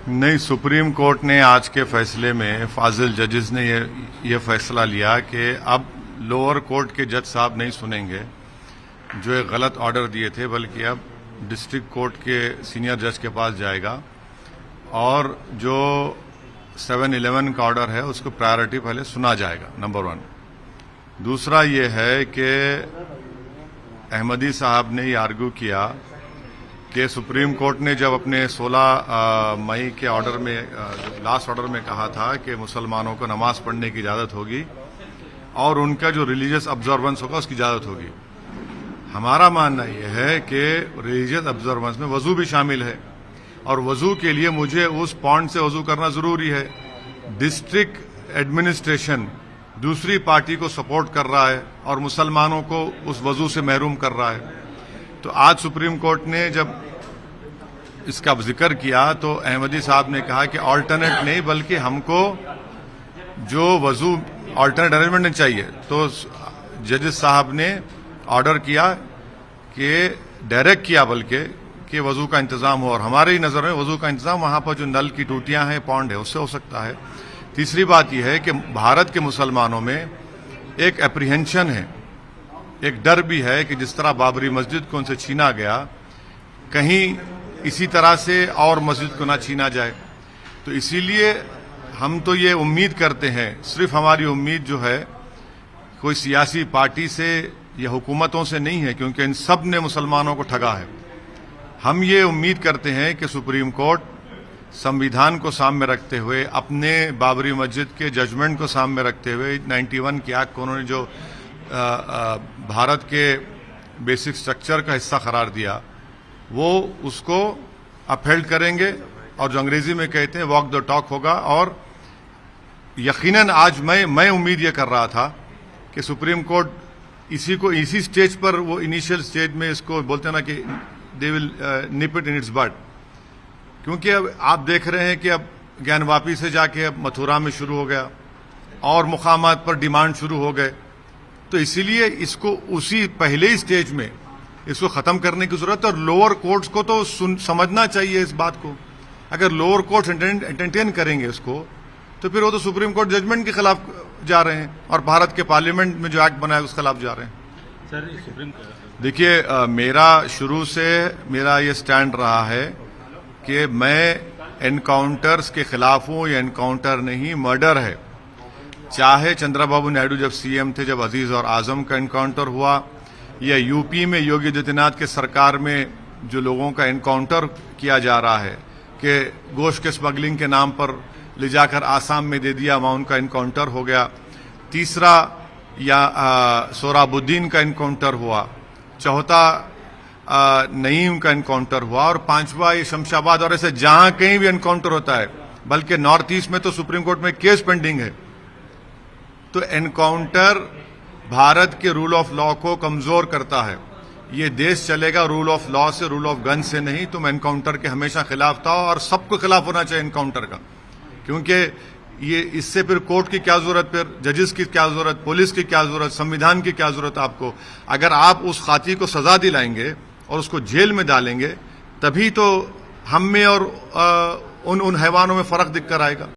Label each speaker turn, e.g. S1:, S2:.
S1: नहीं, supreme court ने आज के फैसले में फाजिल जजेस ने ये फैसला लिया कि अब लोअर कोर्ट के जज साहब नहीं सुनेंगे जो एक गलत ऑर्डर दिए थे, बल्कि अब डिस्ट्रिक्ट कोर्ट के सीनियर जज के पास जाएगा और जो 7-11 का ऑर्डर है उसको प्रायोरिटी पहले सुना जाएगा, नंबर 1। दूसरा ये है कि अहमदी साहब ने ये आर्ग्यू किया कि सुप्रीम कोर्ट ने जब अपने 16 मई के ऑर्डर में लास्ट ऑर्डर में कहा था कि मुसलमानों को नमाज पढ़ने की इजाज़त होगी और उनका जो रिलीजियस ऑब्जर्वेंस होगा उसकी इजाज़त होगी। हमारा मानना यह है कि रिलीजियस ऑब्जर्वेंस में वज़ू भी शामिल है और वज़ू के लिए मुझे उस पॉइंट से वज़ू करना ज़रूरी है। डिस्ट्रिक्ट एडमिनिस्ट्रेशन दूसरी पार्टी को सपोर्ट कर रहा है और मुसलमानों को उस वज़ू से महरूम कर रहा है। तो आज सुप्रीम कोर्ट ने जब इसका जिक्र किया तो अहमदी साहब ने कहा कि ऑल्टरनेट नहीं, बल्कि हमको जो वज़ू ऑल्टरनेट अरेंजमेंट नहीं चाहिए। तो जजेस साहब ने ऑर्डर किया कि डायरेक्ट किया बल्कि कि वज़ू का इंतज़ाम हो, और हमारे ही नज़र में वज़ू का इंतज़ाम वहाँ पर जो नल की टूटियाँ हैं, पॉन्ड है, उससे हो सकता है। तीसरी बात यह है कि भारत के मुसलमानों में एक एप्रीहेंशन है, एक डर भी है कि जिस तरह बाबरी मस्जिद को उनसे छीना गया, कहीं इसी तरह से और मस्जिद को ना छीना जाए। तो इसीलिए हम तो ये उम्मीद करते हैं, सिर्फ हमारी उम्मीद जो है कोई सियासी पार्टी से या हुकूमतों से नहीं है, क्योंकि इन सब ने मुसलमानों को ठगा है। हम ये उम्मीद करते हैं कि सुप्रीम कोर्ट संविधान को सामने रखते हुए, अपने बाबरी मस्जिद के जजमेंट को सामने रखते हुए, 91 की एक्ट को उन्होंने जो भारत के बेसिक स्ट्रक्चर का हिस्सा करार दिया, वो उसको अपहेल्ड करेंगे और जो अंग्रेजी में कहते हैं वॉक द टॉक होगा। और यकीनन आज मैं उम्मीद ये कर रहा था कि सुप्रीम कोर्ट इसी स्टेज पर, वो इनिशियल स्टेज में इसको बोलते हैं ना कि they will nip it in its bud, क्योंकि अब आप देख रहे हैं कि अब ज्ञानवापी से जाके अब मथुरा में शुरू हो गया और मुकामात पर डिमांड शुरू हो गए। तो इसीलिए इसको उसी पहले ही स्टेज में इसको खत्म करने की जरूरत है। और लोअर कोर्ट्स को तो समझना चाहिए इस बात को। अगर लोअर कोर्ट्स एंटरटेन करेंगे इसको, तो फिर वो तो सुप्रीम कोर्ट जजमेंट के खिलाफ जा रहे हैं और भारत के पार्लियामेंट में जो एक्ट बना है उसके खिलाफ जा रहे हैं।
S2: सर, सुप्रीम
S1: देखिए, मेरा शुरू से मेरा ये स्टैंड रहा है कि मैं एनकाउंटर्स के खिलाफ हूं। ये एनकाउंटर नहीं, मर्डर है। चाहे चंद्रबाबू नायडू जब सीएम थे, जब अजीज और आजम का एनकाउंटर हुआ, या यूपी में योगी आदित्यनाथ के सरकार में जो लोगों का एनकाउंटर किया जा रहा है कि गोश्त के स्मगलिंग के नाम पर ले जाकर आसाम में दे दिया, वहां उनका एनकाउंटर हो गया। तीसरा या सोहराबुद्दीन का एनकाउंटर हुआ। चौथा नईम का एनकाउंटर हुआ और पांचवा ये शमशाबाद। और ऐसे जहां कहीं भी एनकाउंटर होता है, बल्कि नॉर्थ ईस्ट में तो सुप्रीम कोर्ट में केस पेंडिंग है। तो एनकाउंटर भारत के रूल ऑफ लॉ को कमजोर करता है। ये देश चलेगा रूल ऑफ लॉ से, रूल ऑफ गन से नहीं। तो मैं एनकाउंटर के हमेशा खिलाफ था और सबको खिलाफ होना चाहिए एनकाउंटर का, क्योंकि ये इससे फिर कोर्ट की क्या जरूरत, फिर जजेस की क्या जरूरत, पुलिस की क्या जरूरत, संविधान की क्या जरूरत आपको। अगर आप उस खाती को सजा दिलाएंगे और उसको जेल में डालेंगे, तभी तो हम में और उन हैवानों में फर्क दिख कर आएगा।